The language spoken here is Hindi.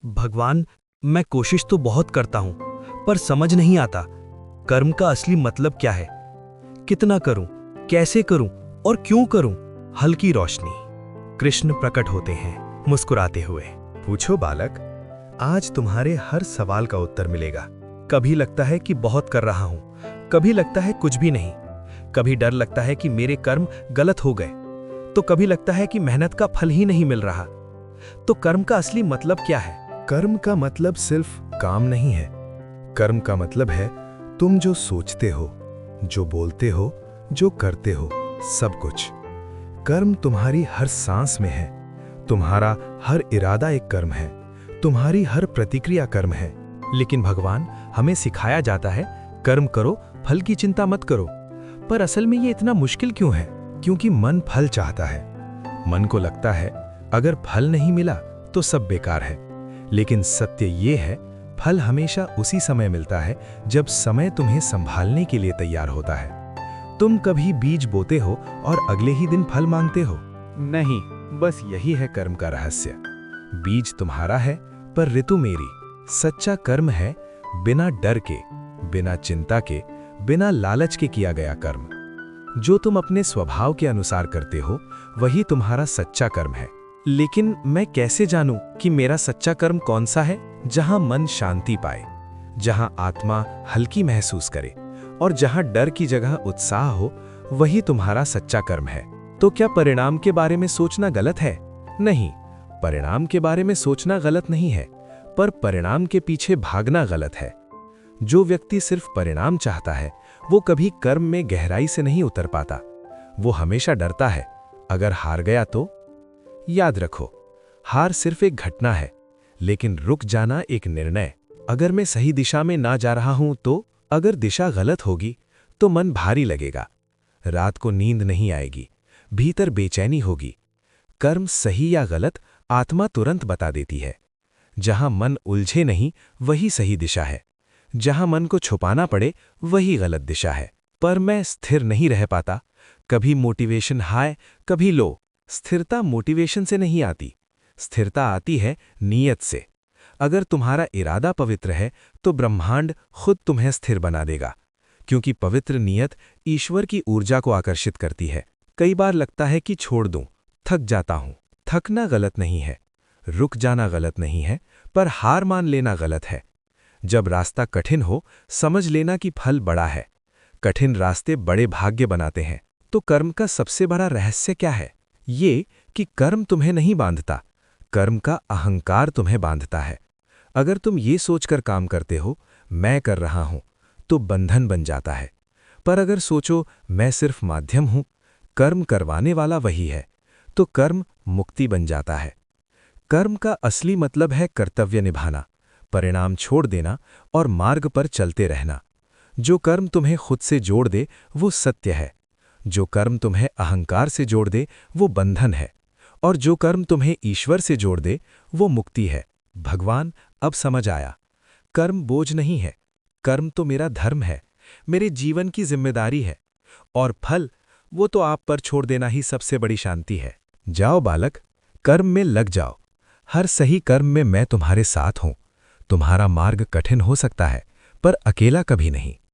भगवान, मैं कोशिश तो बहुत करता हूं, पर समझ नहीं आता कर्म का असली मतलब क्या है। कितना करूं, कैसे करूं और क्यों करूं। हल्की रोशनी। कृष्ण प्रकट होते हैं मुस्कुराते हुए। पूछो बालक, आज तुम्हारे हर सवाल का उत्तर मिलेगा। कभी लगता है कि बहुत कर रहा हूं, कभी लगता है कुछ भी नहीं। कभी डर लगता है कि मेरे कर्म गलत हो गए, तो कभी लगता है कि मेहनत का फल ही नहीं मिल रहा। तो कर्म का असली मतलब क्या है? कर्म का मतलब सिर्फ काम नहीं है। कर्म का मतलब है तुम जो सोचते हो, जो बोलते हो, जो करते हो, सब कुछ। कर्म तुम्हारी हर सांस में है। तुम्हारा हर इरादा एक कर्म है। तुम्हारी हर प्रतिक्रिया कर्म है। लेकिन भगवान, हमें सिखाया जाता है कर्म करो, फल की चिंता मत करो। पर असल में ये इतना मुश्किल क्यों है? क्योंकि मन फल चाहता है। मन को लगता है अगर फल नहीं मिला तो सब बेकार है। लेकिन सत्य ये है, फल हमेशा उसी समय मिलता है जब समय तुम्हें संभालने के लिए तैयार होता है। तुम कभी बीज बोते हो और अगले ही दिन फल मांगते हो? नहीं, बस यही है कर्म का रहस्य। बीज तुम्हारा है पर ऋतु मेरी। सच्चा कर्म है बिना डर के, बिना चिंता के, बिना लालच के किया गया कर्म। जो तुम अपने स्वभाव के अनुसार करते हो, वही तुम्हारा सच्चा कर्म है। लेकिन मैं कैसे जानूं कि मेरा सच्चा कर्म कौन सा है? जहां मन शांति पाए, जहां आत्मा हल्की महसूस करे और जहां डर की जगह उत्साह हो, वही तुम्हारा सच्चा कर्म है। तो क्या परिणाम के बारे में सोचना गलत है? नहीं, परिणाम के बारे में सोचना गलत नहीं है, पर परिणाम के पीछे भागना गलत है। जो व्यक्ति सिर्फ परिणाम चाहता है, वो कभी कर्म में गहराई से नहीं उतर पाता। वो हमेशा डरता है, अगर हार गया तो? याद रखो, हार सिर्फ एक घटना है, लेकिन रुक जाना एक निर्णय। अगर मैं सही दिशा में ना जा रहा हूं तो? अगर दिशा गलत होगी तो मन भारी लगेगा, रात को नींद नहीं आएगी, भीतर बेचैनी होगी। कर्म सही या गलत आत्मा तुरंत बता देती है। जहां मन उलझे नहीं, वही सही दिशा है। जहां मन को छुपाना पड़े, वही गलत दिशा है। पर मैं स्थिर नहीं रह पाता। कभी मोटिवेशन हाई, कभी लो। स्थिरता मोटिवेशन से नहीं आती, स्थिरता आती है नीयत से। अगर तुम्हारा इरादा पवित्र है तो ब्रह्मांड खुद तुम्हें स्थिर बना देगा, क्योंकि पवित्र नीयत ईश्वर की ऊर्जा को आकर्षित करती है। कई बार लगता है कि छोड़ दूं, थक जाता हूं। थकना गलत नहीं है, रुक जाना गलत नहीं है, पर हार मान लेना गलत है। जब रास्ता कठिन हो, समझ लेना कि फल बड़ा है। कठिन रास्ते बड़े भाग्य बनाते हैं। तो कर्म का सबसे बड़ा रहस्य क्या है? ये कि कर्म तुम्हें नहीं बांधता, कर्म का अहंकार तुम्हें बांधता है। अगर तुम ये सोचकर काम करते हो, मैं कर रहा हूं, तो बंधन बन जाता है। पर अगर सोचो मैं सिर्फ माध्यम हूं, कर्म करवाने वाला वही है, तो कर्म मुक्ति बन जाता है। कर्म का असली मतलब है कर्तव्य निभाना, परिणाम छोड़ देना और मार्ग पर चलते रहना। जो कर्म तुम्हें खुद से जोड़ दे, वो सत्य है। जो कर्म तुम्हें अहंकार से जोड़ दे, वो बंधन है। और जो कर्म तुम्हें ईश्वर से जोड़ दे, वो मुक्ति है। भगवान, अब समझ आया। कर्म बोझ नहीं है, कर्म तो मेरा धर्म है, मेरे जीवन की जिम्मेदारी है। और फल, वो तो आप पर छोड़ देना ही सबसे बड़ी शांति है। जाओ बालक, कर्म में लग जाओ। हर सही कर्म में मैं तुम्हारे साथ हूं। तुम्हारा मार्ग कठिन हो सकता है, पर अकेला कभी नहीं।